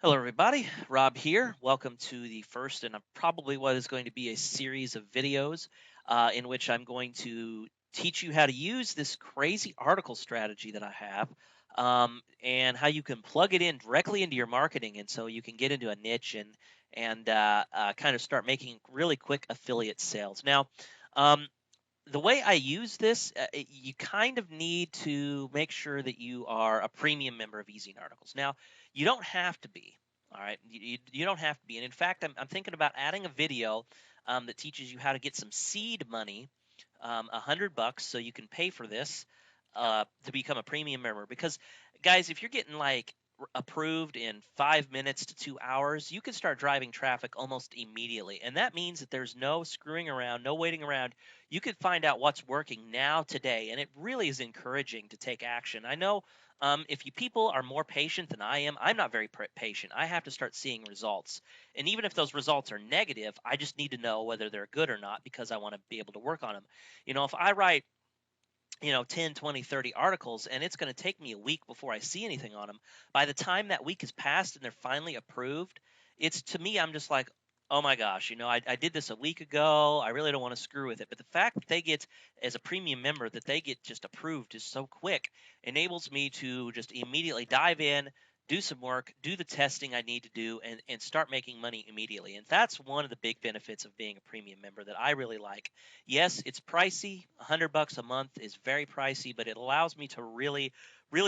Hello, everybody. Rob here. Welcome to the first and probably what is going to be a series of videos in which I'm going to teach you how to use this crazy article strategy that I have and how you can plug it in directly into your marketing, and so you can get into a niche and kind of start making really quick affiliate sales. Now, um, the way I use this, you kind of need to make sure that you are a premium member of Easy Articles. Now, you don't have to be. All right, you don't have to be. And in fact, I'm thinking about adding a video that teaches you how to get some seed money, $100, so you can pay for this to become a premium member. Because, guys, if you're getting like approved in 5 minutes to 2 hours, you can start driving traffic almost immediately. And that means that there's no screwing around, no waiting around. You can find out what's working now today. And it really is encouraging to take action. I know if you people are more patient than I am, I'm not very patient. I have to start seeing results. And even if those results are negative, I just need to know whether they're good or not because I want to be able to work on them. If I write 10, 20, 30 articles, and it's going to take me a week before I see anything on them. By the time that week has passed and they're finally approved, it's to me, I'm just like, oh my gosh, I did this a week ago. I really don't want to screw with it. But the fact that they get, as a premium member, that they get just approved is so quick, enables me to just immediately dive in, do some work, do the testing I need to do, and start making money immediately. And that's one of the big benefits of being a premium member that I really like. Yes, it's pricey. $100 a month is very pricey, but it allows me to really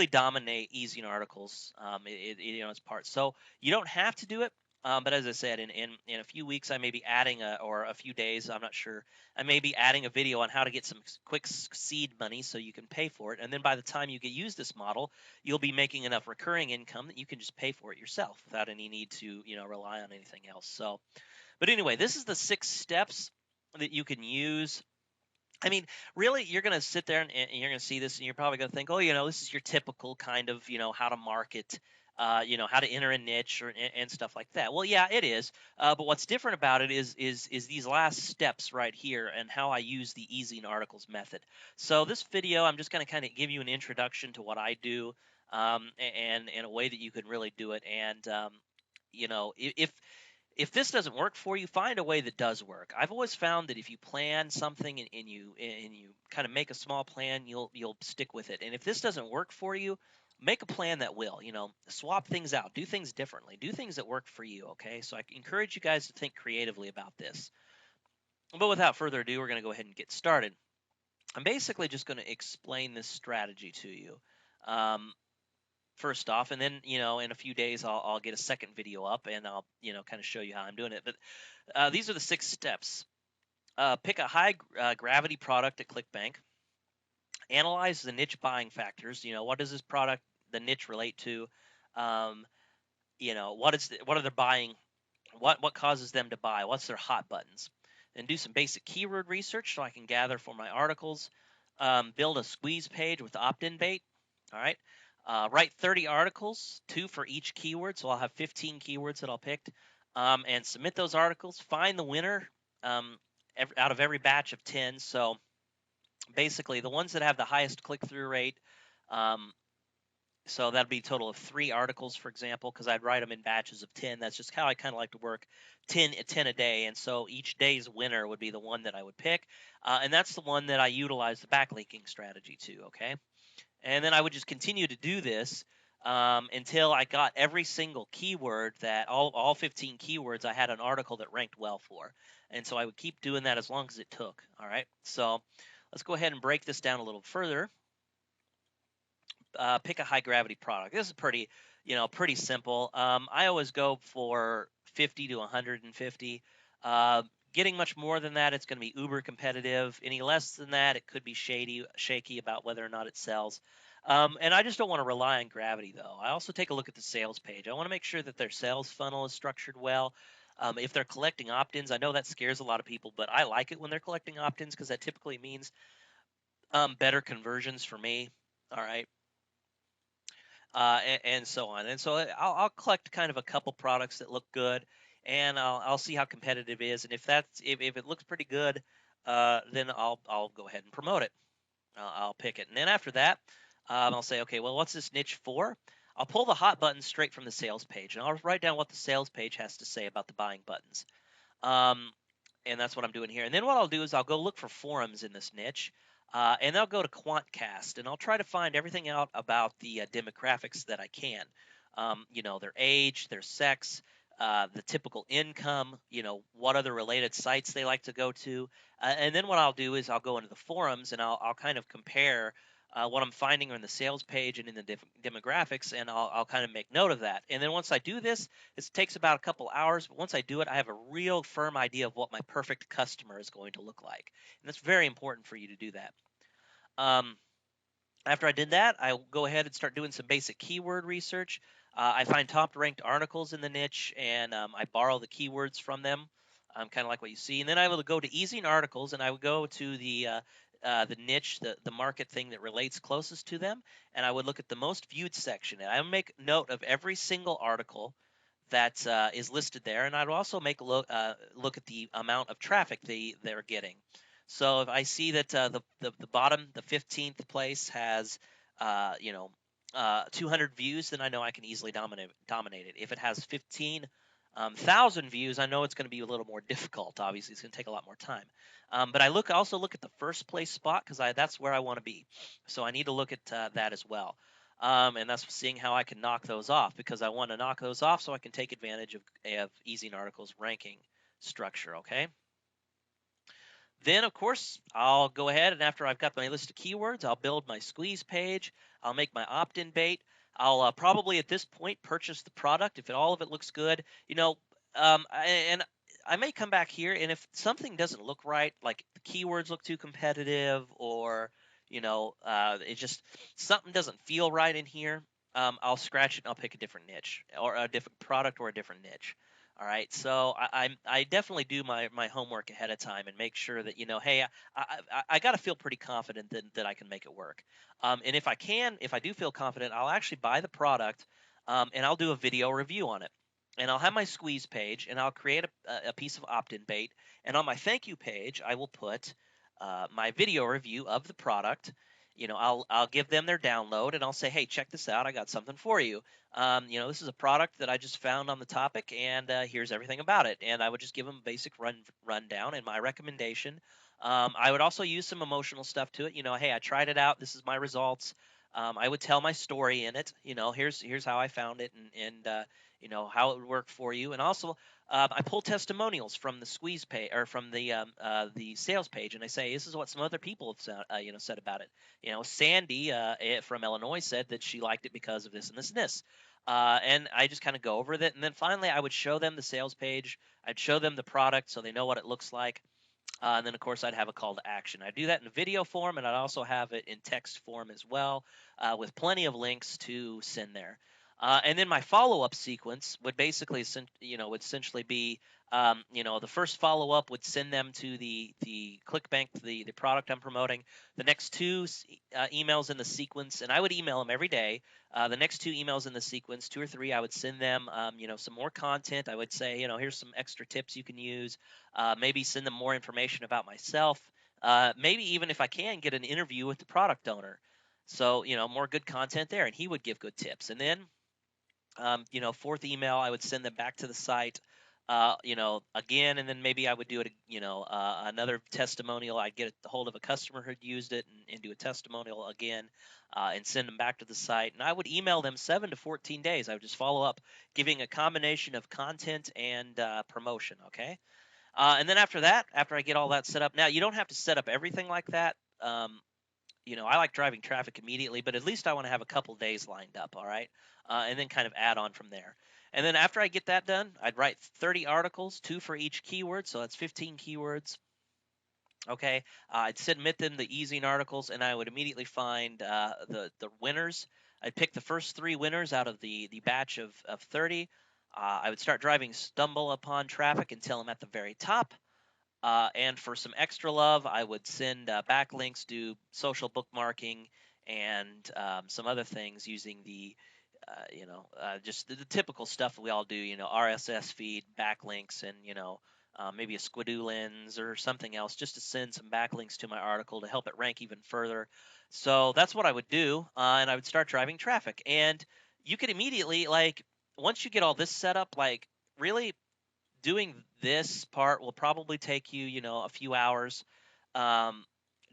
dominate easy articles. Its parts. So you don't have to do it. But as I said, in a few weeks, I may be adding or a few days, I'm not sure. I may be adding a video on how to get some quick seed money so you can pay for it. And then by the time you get use this model, you'll be making enough recurring income that you can just pay for it yourself without any need to rely on anything else. So, but anyway, this is the 6 steps that you can use. I mean, really, you're going to sit there and you're going to see this, and you're probably going to think, oh, this is your typical kind of, how to market, how to enter a niche and stuff like that. Well, yeah, it is. But what's different about it is these last steps right here and how I use the easy and articles method. So this video, I'm just going to kind of give you an introduction to what I do, and in a way that you can really do it. And if this doesn't work for you, find a way that does work. I've always found that if you plan something and you kind of make a small plan, you'll stick with it. And if this doesn't work for you, make a plan that will. Swap things out, do things differently, do things that work for you. Okay, so I encourage you guys to think creatively about this. But without further ado, we're going to go ahead and get started. I'm basically just going to explain this strategy to you. Um, First off, and then in a few days I'll get a second video up and I'll kind of show you how I'm doing it. But these are the 6 steps. Pick a high gravity product at ClickBank. Analyze the niche buying factors. What does this product, the niche, relate to? Um, what are they buying? What causes them to buy? What's their hot buttons? And do some basic keyword research so I can gather for my articles. Build a squeeze page with opt-in bait. All right. Write 30 articles, 2 for each keyword. So I'll have 15 keywords that I'll pick, and submit those articles. Find the winner out of every batch of 10. So basically, the ones that have the highest click-through rate. Um, so that'd be a total of 3 articles, for example, because I'd write them in batches of 10. That's just how I kind of like to work, 10 a day. And so each day's winner would be the one that I would pick. And that's the one that I utilize the backlinking strategy to, okay? And then I would just continue to do this until I got every single keyword that all 15 keywords I had an article that ranked well for. And so I would keep doing that as long as it took. All right. So let's go ahead and break this down a little further. Pick a high gravity product. This is pretty simple. I always go for 50 to 150. Getting much more than that, it's going to be uber competitive. Any less than that, it could be shaky about whether or not it sells. And I just don't want to rely on gravity, though. I also take a look at the sales page. I want to make sure that their sales funnel is structured well. If they're collecting opt-ins, I know that scares a lot of people, but I like it when they're collecting opt-ins because that typically means better conversions for me. All right. And so on. And so I'll collect kind of a couple products that look good, and I'll see how competitive it is. And if it looks pretty good, then I'll go ahead and promote it. I'll pick it, and then after that, I'll say, okay, well, what's this niche for? I'll pull the hot buttons straight from the sales page, and I'll write down what the sales page has to say about the buying buttons. Um, and that's what I'm doing here. And then what I'll do is I'll go look for forums in this niche, and I'll go to QuantCast, and I'll try to find everything out about the demographics that I can. Their age, their sex, the typical income, what other related sites they like to go to. And then what I'll do is I'll go into the forums and I'll kind of compare what I'm finding on the sales page and in the demographics, and I'll kind of make note of that. And then once I do this, it takes about a couple hours, but once I do it, I have a real firm idea of what my perfect customer is going to look like. And it's very important for you to do that. Um, After I did that, I'll go ahead and start doing some basic keyword research. I find top ranked articles in the niche, and I borrow the keywords from them, kind of like what you see. And then I will go to easy articles, and I would go to the niche, the market thing that relates closest to them, and I would look at the most viewed section. And I would make note of every single article that is listed there, and I'd also make look at the amount of traffic they're getting. So if I see that the bottom, the 15th place has, 200 views, then I know I can easily dominate it. If it has 15,000 views, I know it's going to be a little more difficult. Obviously, it's going to take a lot more time. But I also look at the first place spot because that's where I want to be. So I need to look at that as well. And that's seeing how I can knock those off, because I want to knock those off so I can take advantage of Easy Articles ranking structure. Okay. Then, of course, I'll go ahead and after I've got my list of keywords, I'll build my squeeze page. I'll make my opt-in bait. I'll probably at this point purchase the product if all of it looks good. And I may come back here, and if something doesn't look right, like the keywords look too competitive, or it just something doesn't feel right in here, I'll scratch it and I'll pick a different niche or a different product or a different niche. All right, so I definitely do my homework ahead of time and make sure that hey, I got to feel pretty confident that I can make it work. And if I do feel confident, I'll actually buy the product, and I'll do a video review on it. And I'll have my squeeze page, and I'll create a piece of opt-in bait. And on my thank you page, I will put my video review of the product. I'll give them their download, and I'll say, hey, check this out. I got something for you. This is a product that I just found on the topic, and here's everything about it. And I would just give them a basic rundown and my recommendation. I would also use some emotional stuff to it. Hey, I tried it out. This is my results. I would tell my story in it. Here's how I found it, and how it would work for you. And also, I pull testimonials from the squeeze page or from the sales page, and I say this is what some other people have said about it. Sandy from Illinois said that she liked it because of this and this and this. And I just kind of go over it, and then finally I would show them the sales page. I'd show them the product so they know what it looks like. And then, of course, I'd have a call to action. I do that in video form, and I'd also have it in text form as well, with plenty of links to send there. And then my follow-up sequence would basically, would essentially be, the first follow-up would send them to the ClickBank, the product I'm promoting. The next two emails in the sequence, and I would email them every day. The next two emails in the sequence, two or three, I would send them, some more content. I would say, here's some extra tips you can use. Maybe send them more information about myself. Maybe even if I can get an interview with the product owner. So, more good content there, and he would give good tips. And then fourth email, I would send them back to the site, again, and then maybe I would do it, another testimonial. I'd get a hold of a customer who'd used it and do a testimonial again, and send them back to the site. And I would email them 7 to 14 days. I would just follow up, giving a combination of content and promotion. Okay. And then after that, after I get all that set up, now you don't have to set up everything like that. I like driving traffic immediately, but at least I want to have a couple days lined up, all right? And then kind of add on from there. And then after I get that done, I'd write 30 articles, 2 for each keyword, so that's 15 keywords. Okay, I'd submit them the easy articles, and I would immediately find the winners. I'd pick the first 3 winners out of the batch of 30. I would start driving stumble upon traffic until I'm at the very top. And for some extra love, I would send backlinks, do social bookmarking, and some other things using just the typical stuff we all do, RSS feed, backlinks, and, maybe a Squidoo lens or something else just to send some backlinks to my article to help it rank even further. So that's what I would do, and I would start driving traffic. And you could immediately, like, once you get all this set up, like, really doing this part will probably take you, a few hours. Um,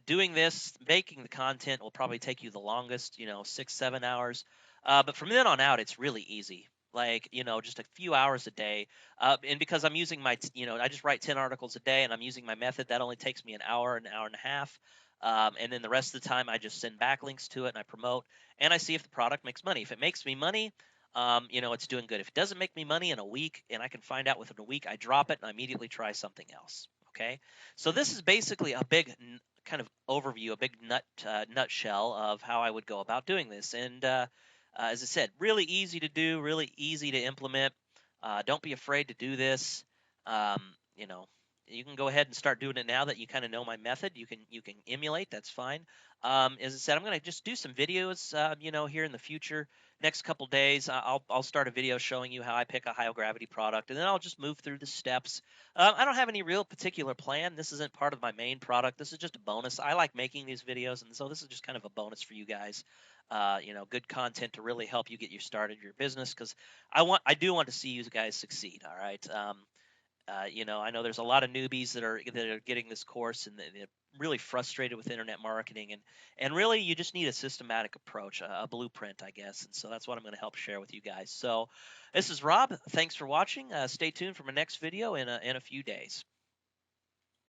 Doing this, making the content will probably take you the longest, 6, 7 hours. But from then on out, it's really easy. Like, just a few hours a day. And because I'm using I just write 10 articles a day and I'm using my method, that only takes me an hour and a half. And then the rest of the time, I just send backlinks to it and I promote and I see if the product makes money. If it makes me money, it's doing good. If it doesn't make me money in a week and I can find out within a week, I drop it and I immediately try something else. Okay. So this is basically a big kind of overview, a big nutshell of how I would go about doing this. And as I said, really easy to do, really easy to implement. Don't be afraid to do this. Um, you know, you can go ahead and start doing it now that you kind of know my method. You can emulate. That's fine. As I said, I'm going to just do some videos. Here in the future, next couple days, I'll start a video showing you how I pick a high gravity product, and then I'll just move through the steps. I don't have any real particular plan. This isn't part of my main product. This is just a bonus. I like making these videos, and so this is just kind of a bonus for you guys. Good content to really help you get you started your business because I do want to see you guys succeed. All right. I know there's a lot of newbies that are getting this course and they're really frustrated with internet marketing and really you just need a systematic approach, a blueprint, I guess. And so that's what I'm going to help share with you guys. So this is Rob. Thanks for watching. Stay tuned for my next video in a few days.